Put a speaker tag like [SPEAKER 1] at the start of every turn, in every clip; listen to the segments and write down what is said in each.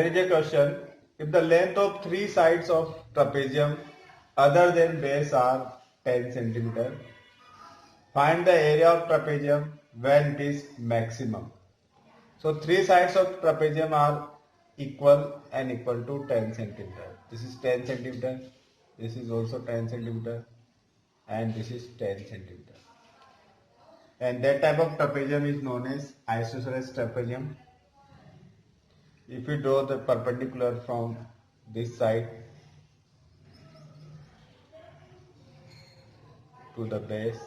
[SPEAKER 1] Here is a question. If the length of three sides of trapezium other than base are 10 centimeter, find the area of trapezium when it is maximum. So three sides of trapezium are equal and equal to 10 centimeter. This is 10 centimeter. This is also 10 centimeter. And this is 10 centimeter. And that type of trapezium is known as isosceles trapezium. If you draw the perpendicular from this side to the base,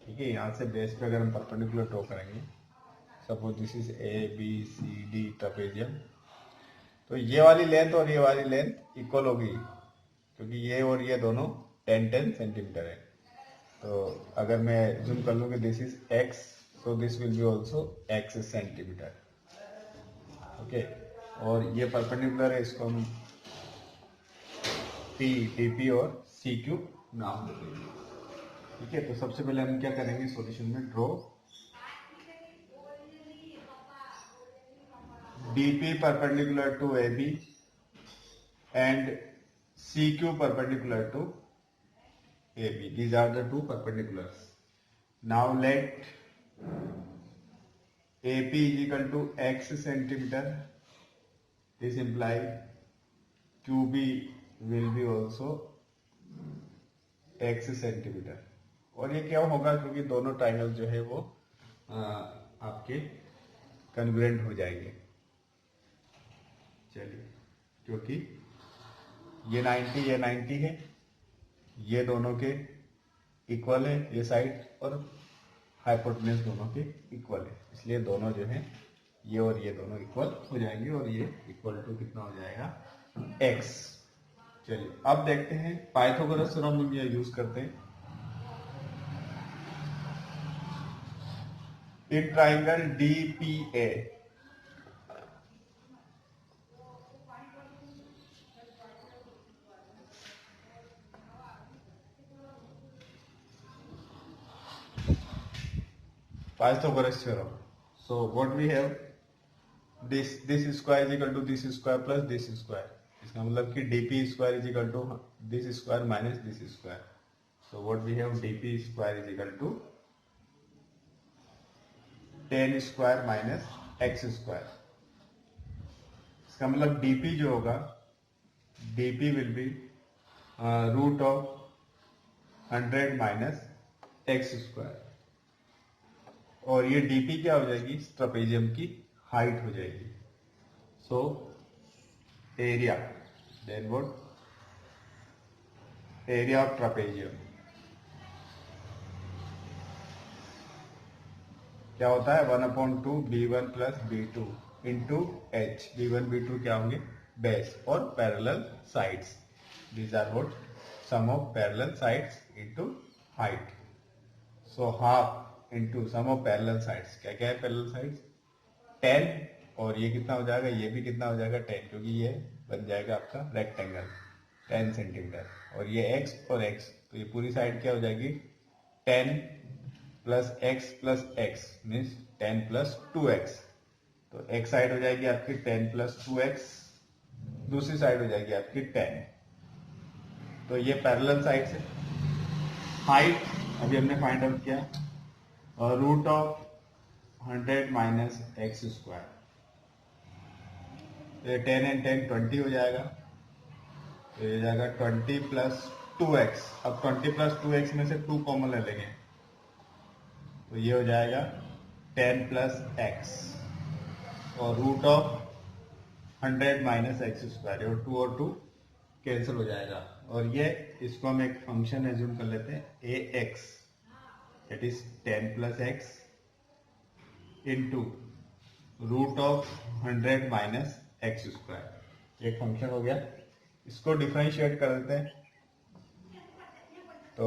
[SPEAKER 1] ठीक है, यहाँ से base पे अगर हम perpendicular draw करेंगे, suppose this is A B C D trapezium, तो ये वाली लेंथ और ये वाली लेंथ इक्वल होगी क्योंकि ये और ये दोनों 10-10 सेंटीमीटर है. तो अगर मैं जूम कर लूँ कि this is x, so this will be also x centimetre. Okay, और ये परपेंडिकुलर है, इसको हम पी डीपी और सी क्यू नाम देंगे. ठीक है, तो सबसे पहले हम क्या करेंगे सॉल्यूशन में, draw DP perpendicular to A B and C Q perpendicular to A B. These are the two perpendiculars. Now let AP is equal to x centimeter. This implies QB will be also x centimeter. और ये क्या होगा, क्योंकि दोनों triangle जो है वो आपके कन्ग्रुएंट हो जाएंगे. चलिए, क्योंकि ये 90 है, ये दोनों के इक्वल है, ये साइड और हाइपोटेन्यूज दोनों के इक्वल है, इसलिए दोनों जो है ये और ये दोनों इक्वल हो जाएंगे और ये इक्वल टू कितना हो जाएगा, x. चलिए अब देखते हैं पाइथागोरस थ्योरम हम ये यूज करते हैं. In triangle DPA Pythagoras theorem. So what we have, this square is equal to this square plus this square. इसका मतलब कि dp square is equal to this square minus this square. So what we have, dp square is equal to 10 square minus x square. इसका मतलब dp जो होगा, dp will be root of 100 minus x square. और ये dp क्या हो जाएगी, trapezium की हाइट हो जाएगी. So area, then what, area of trapezium क्या होता है, 1/2 b1 plus b2 into h. b1 b2 क्या होंगे, बेस और parallel sides. These are what, sum of parallel sides into height. So half into sum of parallel sides. क्या क्या है parallel sides, 10, और ये कितना हो जाएगा, ये भी कितना हो जाएगा 10, क्योंकि ये बन जाएगा आपका रेक्टेंगल 10 सेंटीमीटर. और ये x और x, तो ये पूरी साइड क्या हो जाएगी, 10 plus x means 10 plus 2x. तो एक साइड हो जाएगी आपकी 10 प्लस 2x, दूसरी साइड हो जाएगी आपकी 10. तो ये पैरेलल साइड से हाइट अभी हमने फाइंड आउट किया, और root of 100 minus x square. ये 10 एंड 10 20 हो जाएगा, तो ये जाएगा 20 प्लस 2x. अब 20 प्लस 2x में से 2 कॉमन ले लेंगे, तो ये हो जाएगा 10 प्लस x, और root of 100 minus x square, और 2 और 2 कैंसिल हो जाएगा. और ये इसको हम एक फंक्शन एज्यूम कर लेते हैं ax, that is 10 plus x into root of 100 minus x square. एक फंक्शन हो गया, इसको डिफरेंशिएट कर देते हैं. तो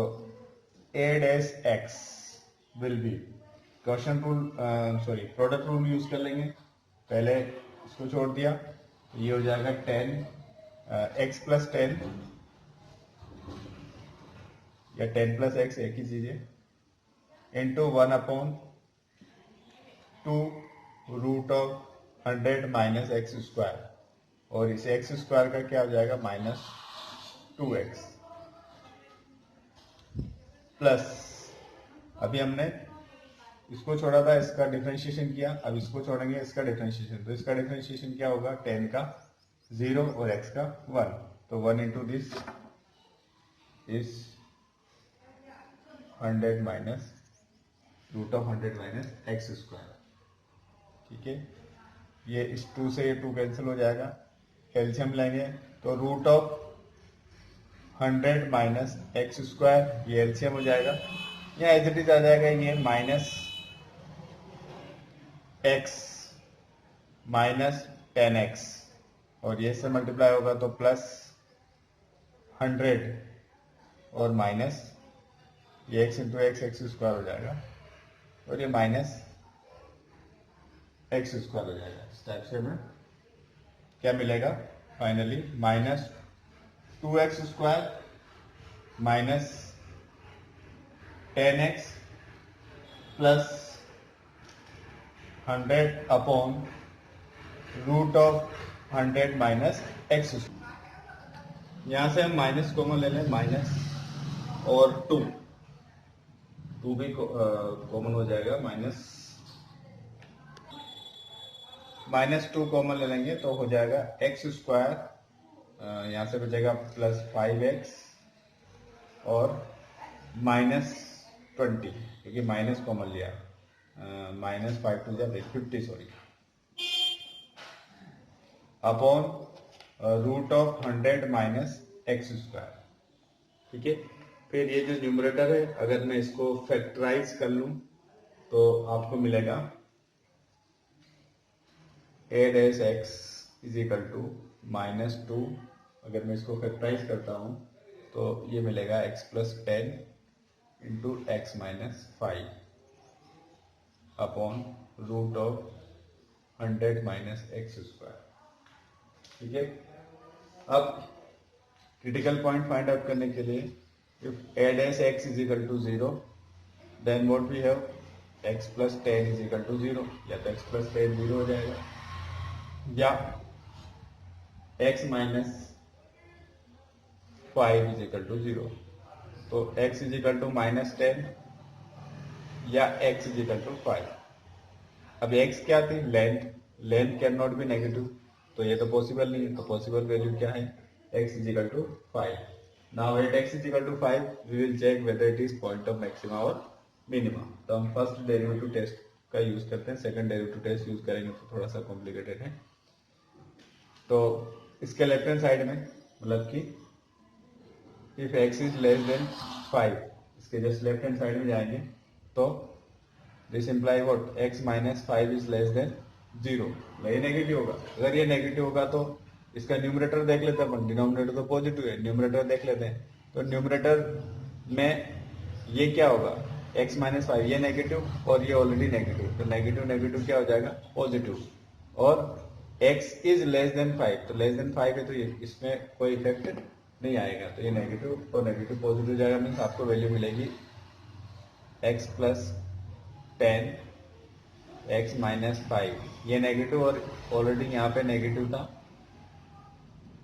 [SPEAKER 1] a dash x will be question rule, sorry product rule use कर लेंगे. पहले इसको छोड़ दिया, ये हो जाएगा 10 x प्लस 10 या 10 प्लस x एक ही चीज है, into 1/2 root of 100 minus x square, और इसे एक्स स्क्वायर का क्या हो जाएगा -2x प्लस, अभी हमने इसको छोड़ा था, इसका डिफरेंशिएशन किया, अब इसको छोड़ेंगे इसका डिफरेंशिएशन, तो इसका डिफरेंशिएशन क्या होगा 10 का 0 और x का 1, तो 1 into this is 100 minus root of 100 minus x square. ठीक है, ये इस 2 से ये 2 कैंसिल हो जाएगा, एलसीएम लेंगे तो root of 100 minus x square, ये एलसीएम हो जाएगा, या एज इट इज आ जाएगा ये माइनस एक्स माइनस 10x, और ये से मल्टीप्लाई होगा तो प्लस 100 और माइनस ये x इंटू एक्स स्क्वायर हो जाएगा, और ये माइनस एक्स स्क्वायर हो जाएगा। इस टाइप से हमें क्या मिलेगा finally -2x square minus 10x plus 100 upon root of 100 minus x. यहां से हम माइनस कॉमन ले लें, माइनस और 2 भी कॉमन हो जाएगा, -2 कॉमन ले लेंगे तो हो जाएगा एक्स स्क्वायर, यहां से बचेगा प्लस 5x और -20, क्योंकि माइनस कॉमन लिया, -5 to 50 sorry, upon root of 100 minus x square. ठीक है, फिर ये जो न्यूमरेटर है अगर मैं इसको फैक्टराइज कर लूं तो आपको मिलेगा a dash x is equal to -2, अगर मैं इसको फैक्टराइज करता हूं तो ये मिलेगा x plus 10 into x minus 5 upon root of 100 minus x square. ठीक है, अब क्रिटिकल पॉइंट फाइंड आउट करने के लिए if a dash x is equal to 0 then what we have x plus 10 is equal to 0, या तो x plus 10 0 हो जाएगा, या x minus 5 is equal to 0, तो x इज इक्वल टू -10 या x इज इक्वल टू 5। अब x क्या थी, length can not be negative, तो ये तो पॉसिबल नहीं है, तो पॉसिबल वैल्यू क्या है x is equal to 5। Now at x is equal to 5 we will check whether it is point of maxima और मिनिमा। तो हम फर्स्ट डेरिवेटिव टेस्ट का यूज करते हैं, सेकंड डेरिवेटिव टेस्ट यूज करेंगे तो थोड़ा सा कॉम्प्लिकेटेड है। तो इसके लेफ्ट हैंड साइड में मतलब कि if x is less then 5, इसके जस्ट लेफ्ट हैंड साइड में जाएंगे तो this imply what x minus 5 is less than 0, ये नेगेटिव होगा। अगर ये नेगेटिव होगा तो इसका न्यूमरेटर देख लेते हैं, डिनोमिनेटर तो पॉजिटिव है, न्यूमरेटर देख लेते हैं, तो न्यूमरेटर में ये क्या होगा x माइनस 5, ये नेगेटिव और ये ऑलरेडी नेगेटिव, तो नेगेटिव नेगेटिव क्या हो जाएगा पॉजिटिव, और x इज लेस देन 5, तो लेस देन 5 है तो ये इसमें कोई इफेक्ट नहीं आएगा, तो ये नेगेटिव और नेगेटिव पॉजिटिव हो जाएगा, मीन्स आपको वैल्यू मिलेगी x प्लस 10 x माइनस 5, ये नेगेटिव और ऑलरेडी यहाँ पे नेगेटिव था,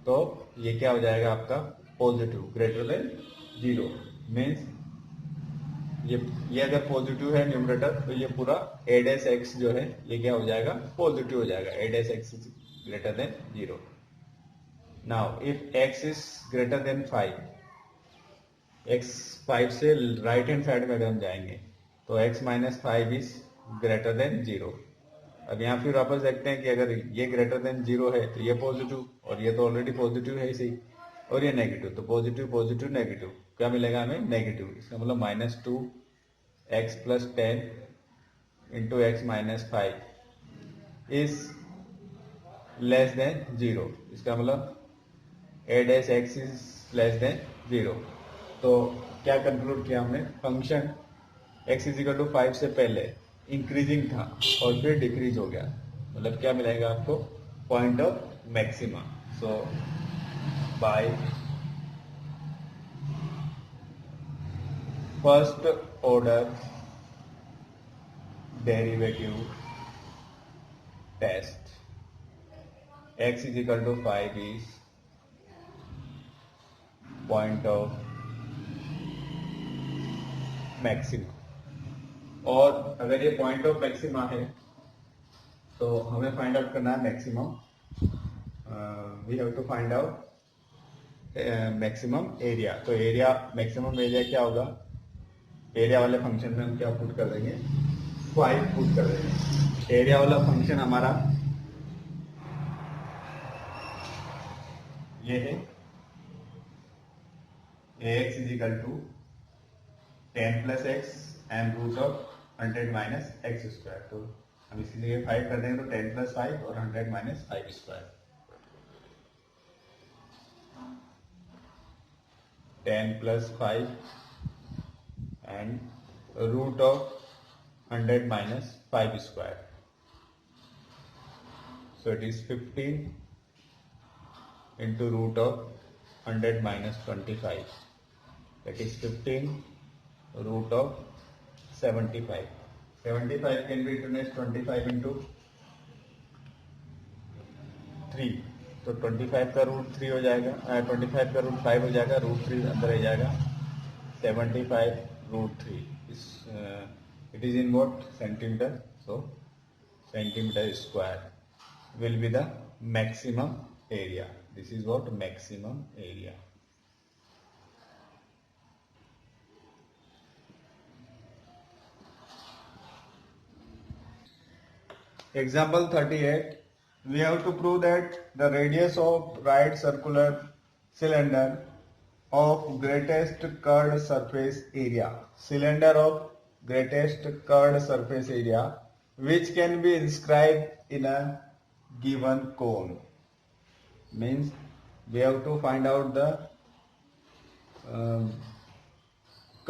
[SPEAKER 1] तो ये क्या हो जाएगा आपका पॉजिटिव ग्रेटर देन 0, मीन्स ये अगर पॉजिटिव है न्यूमरेटर तो ये पूरा a डैश x जो है ये क्या हो जाएगा पॉजिटिव हो जाएगा, a dash x is greater than 0। Now if x is greater than 5, x 5 से राइट हैंड साइड में अगर हम जाएंगे तो x minus 5 is greater than 0। अब यहाँ फिर वापस देखते हैं कि अगर ये ग्रेटर देन 0 है तो ये पॉजिटिव, और ये तो ऑलरेडी पॉजिटिव है इसी, और ये नेगेटिव, तो पॉजिटिव पॉजिटिव नेगेटिव क्या मिलेगा हमें नेगेटिव, इसका मतलब -2 x plus 10 into x minus 5 is less than 0, इसका मतलब a dash x is less than 0। तो क्या कंक्लूड किया हमने, function x is equal to 5 से पहले इंक्रीजिंग था और फिर डिक्रीज हो गया, मतलब क्या मिलेगा आपको point of maxima. So by first order derivative test x is equal to 5 is point of maximum. और अगर ये पॉइंट ऑफ मैक्सिमा है तो हमें फाइंड आउट करना है maximum. We have to find out maximum area. तो एरिया, मैक्सिमम एरिया क्या होगा, एरिया वाले फंक्शन में हम क्या पुट कर देंगे, 5 पुट कर देंगे। एरिया वाला फंक्शन हमारा ये है ax is equal to 10 plus x and root of 100 minus x square. तो हम इसकी जगह 5 कर देंगे तो 10 प्लस 5 और 100 minus 5 square. 10 plus 5 and root of 100 minus 5 square. So it is 15 into root of 100 minus 25. That is 15 root of 75. 75 can be written as 25 into 3. तो 25 का रूट 3 हो जाएगा, 25 का रूट 5 हो जाएगा, रूट 3 अंदर आ जाएगा। 75 root 3 it is in what, centimetre. So centimetre square will be the maximum area. This is what maximum area. Example 38. We have to prove that the radius of right circular cylinder of greatest curved surface area. Cylinder of greatest curved surface area which can be inscribed in a given cone. Means we have to find out the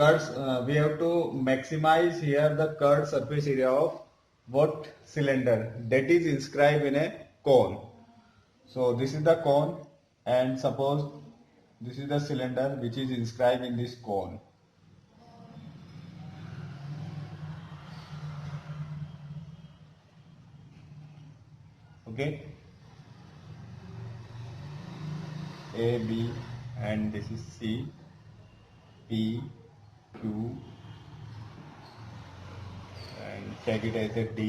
[SPEAKER 1] curves. We have to maximize here the curved surface area of what cylinder that is inscribed in a cone. So this is the cone, and suppose this is the cylinder which is inscribed in this cone. Okay, A, B, and this is C, P, Q, and take it as a D,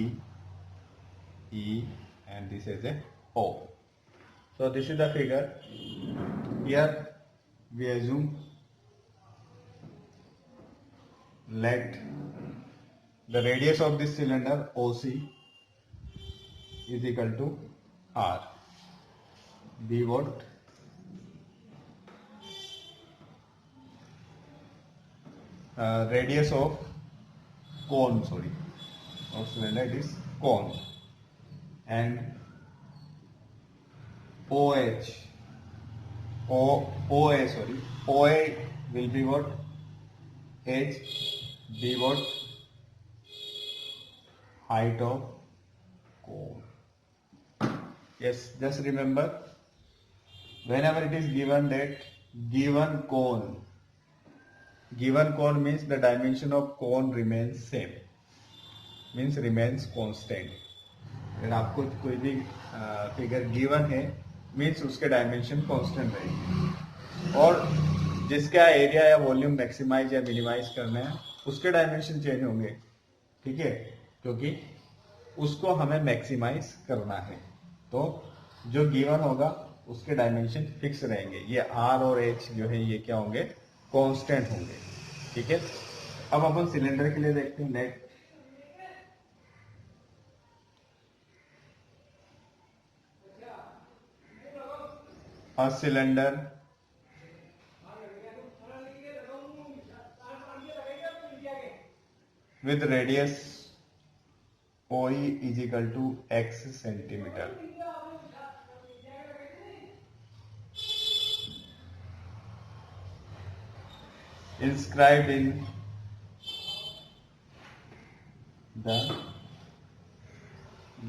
[SPEAKER 1] E, and this as a O. So this is the figure. Here we assume let the radius of this cylinder OC is equal to R. B what? Radius of cone, sorry, of cylinder, it is cone, and OH, OA will be what? H. B what? Height of cone. Yes, just remember, whenever it is given that given cone means the dimension of cone remains same, means remains constant. अगर आपको कोई भी figure given है means उसके dimension constant रहेंगे, और जिसका area या वॉल्यूम मैक्सिमाइज या मिनिमाइज करना है उसके डायमेंशन चेंज होंगे। ठीक है, क्योंकि उसको हमें मैक्सिमाइज करना है, तो जो गिवन होगा उसके डायमेंशन फिक्स रहेंगे। ये आर और एच जो है ये क्या होंगे, कांस्टेंट होंगे। ठीक है, अब अपन सिलेंडर के लिए देखते हैं। Net a cylinder with radius OE is equal to x centimeter. Inscribed in the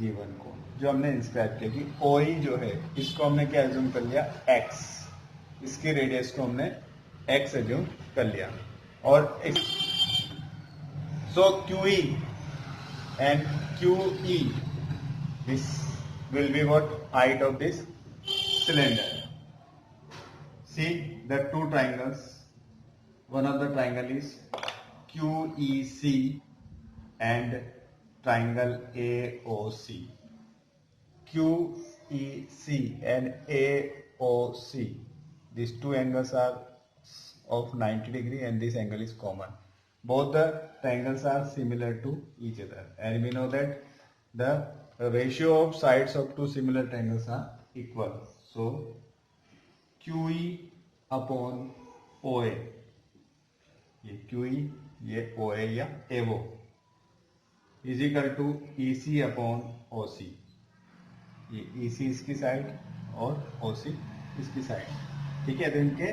[SPEAKER 1] given cone. जो हमने इंस्क्राइब किया कि OE जो है इसको हमने क्या एज्यूम कर लिया, x, इसकी रेडियस को हमने x एज्यूम कर लिया, और सो QE and QE, this will be what? Height of this cylinder. See the two triangles. One of the triangle is QEC and triangle AOC. QEC and AOC. These two angles are of 90 degree and this angle is common. Both the triangles are similar to each other, and we know that the ratio of sides of two similar triangles are equal. So QE upon OA, ये QE ये OA या AO is equal to EC upon OC. ये EC इसकी side और OC इसकी side. ठीक है, तो इनके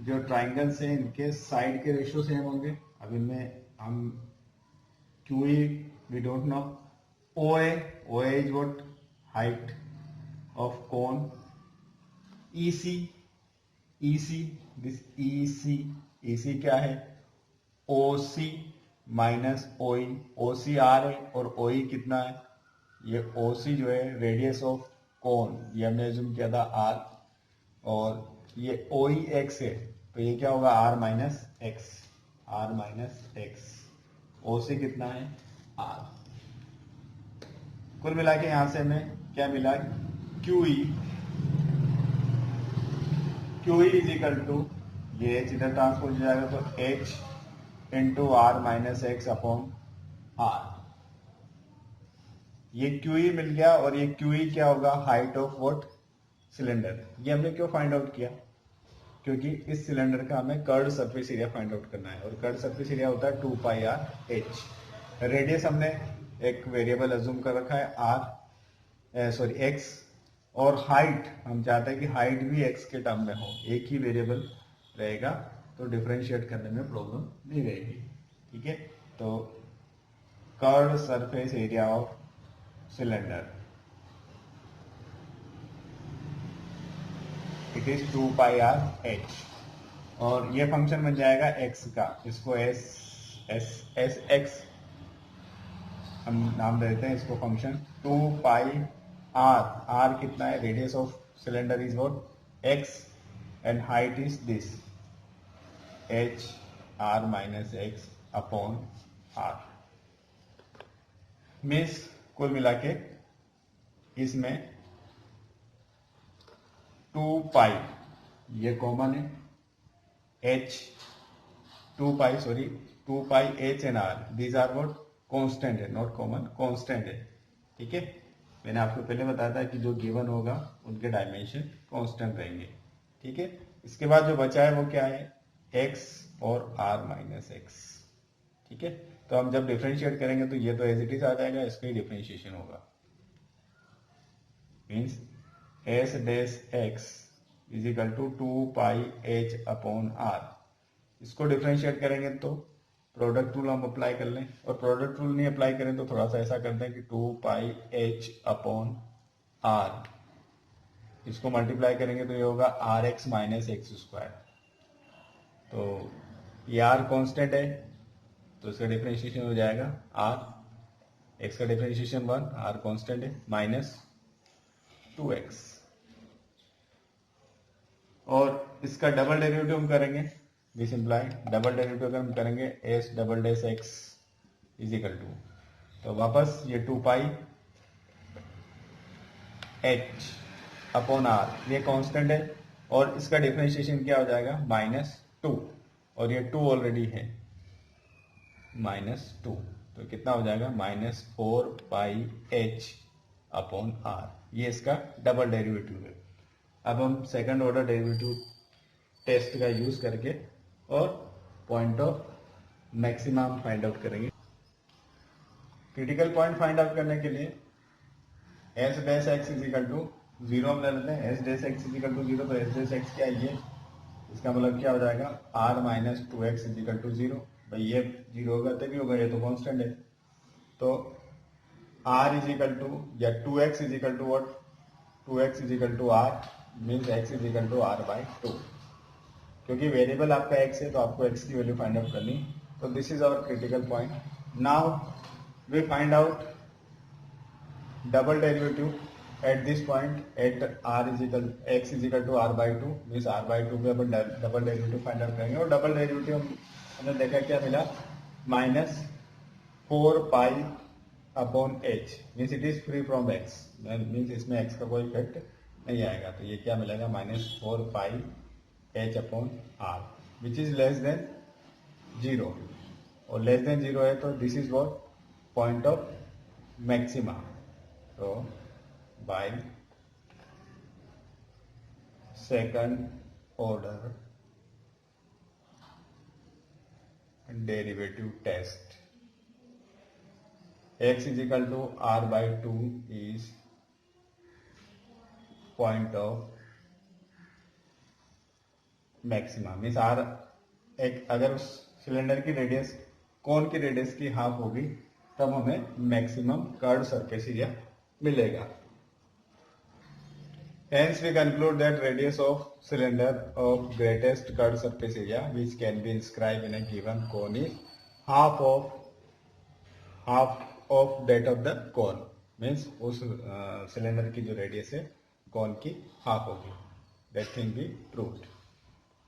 [SPEAKER 1] जो ट्राइंगल्स हैं इनके साइड के रेशियो सेम होंगे. अब इनमें हम QE we don't know. OA is what? Height of cone. EC this EC क्या है? OC minus OE. OC R है और OE कितना है? ये OC जो है रेडियस ऑफ कोन, ये हमने एज्यूम किया था R, और ये OE X है, तो ये क्या होगा? R minus X. OC कितना है? R. कुल मिला के यहां से हमें क्या मिला? QE इज इक्वल टू, ये H इधर ट्रांसपोज हो जाएगा तो H into R minus X upon R. ये QE मिल गया, और ये QE क्या होगा? Height of what? सिलेंडर. ये हमने क्यों फाइंड आउट किया? क्योंकि इस सिलेंडर का हमें curved surface area find out करना है, और कर्ड सरफेस एरिया होता है 2 पाई r h. रेडियस हमने एक वेरिएबल अज्यूम कर रखा है x, और हाइट हम चाहते हैं कि हाइट भी x के टर्म में हो, एक ही वेरिएबल रहेगा, तो डिफरेंशिएट करने में प्रॉब्लम नहीं रहेगी. ठीक है, तो curved surface area of cylinder it is 2 pi r h, और ये फंक्शन बन जाएगा x का. इसको एस एक्स हम नाम देते हैं इसको फंक्शन. 2 पाई r कितना है? Radius of cylinder is what? x, and height is this h r minus x upon r. Means कुल मिला के इसमें 2 पाई ये कॉमन है, two pi h and r, these are what? Constant है, नॉट कॉमन, कांस्टेंट है. ठीक है, मैंने आपको पहले बताया था कि जो गिवन होगा उनके डायमेंशन कांस्टेंट रहेंगे. ठीक है, इसके बाद जो बचा है वो क्या है? x और r माइनस x. ठीक है, तो हम जब डिफरेंशिएट करेंगे तो ये तो एज इट इज आ जाएगा, इसका ही डिफरेंशिएशन होगा. Means s dash x is equal to 2 pi h upon r. इसको डिफरेंशिएट करेंगे तो प्रोडक्ट रूल हम अप्लाई कर लें, और प्रोडक्ट रूल नहीं अप्लाई करें तो थोड़ा सा ऐसा करते हैं कि 2 पाई h अपॉन r, इसको मल्टीप्लाई करेंगे तो ये होगा rx माइनस एक्स स्क्वायर. तो ये r कांस्टेंट है, तो इसका डिफरेंशिएशन हो जाएगा r, x का डिफरेंशिएशन 1, r कांस्टेंट है, माइनस 2x. और इसका डबल डेरिवेटिव हम करेंगे, दिस इम्प्लाई डबल डेरिवेटिव अगर हम करेंगे s double dash x is equal to, तो वापस ये 2 पाई h अपॉन r, ये कांस्टेंट है, और इसका डिफरेंशिएशन क्या हो जाएगा? -2, और ये 2 ऑलरेडी है, -2, तो कितना हो जाएगा? -4 पाई h अपॉन r. ये इसका डबल डेरिवेटिव है. अब हम सेकंड ऑर्डर डेरिवेटिव टेस्ट का यूज करके और point of maximum find out करेंगे. क्रिटिकल पॉइंट फाइंड आउट करने के लिए s dash x is equal to 0 हम ले लेते हैं. s dash x is equal to 0, तो s डैश x क्या है? ये इसका मतलब क्या हो जाएगा? r minus 2x is equal to 0. भाई ये 0 होगा तभी होगा, ये तो कांस्टेंट है. तो r इज इक्वल टू, या 2x is equal to what? 2x is equal to r, means x is equal to r by 2. क्योंकि वेरिएबल आपका x है तो आपको x की वैल्यू फाइंड आउट करनी. तो this is our critical point. Now we find out double derivative at this point at x is equal to r/2 means r/2 पे अपन डबल डेरिवेटिव फाइंड आउट करेंगे और डबल डेरिवेटिव हमने देखा क्या मिला -4 pi h means it is free from x means इसमें x का कोई इफेक्ट नहीं आएगा तो ये क्या मिलेगा -4 pi h/r which is less than 0 और लेस देन 0 है तो this is what point of maxima तो by second order derivative test x is equal to r/2 is point of maxima means r एक अगर उस सिलेंडर की radius कोन की radius की हाफ होगी तब हमें मैक्सिमम कर्व सरफेस एरिया मिलेगा Hence we conclude that radius of cylinder of greatest curved surface area which can be inscribed in a given cone is half of that of the cone means उस cylinder की जो radius है cone की half होगी that thing be proved।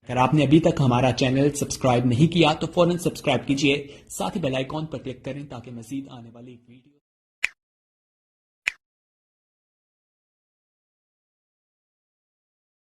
[SPEAKER 2] अगर आपने अभी तक हमारा चैनल सब्सक्राइब नहीं किया तो फौरन सब्सक्राइब कीजिए, साथ ही बेल आइकॉन पर क्लिक करें ताकि मजीद आने वाली वीडियो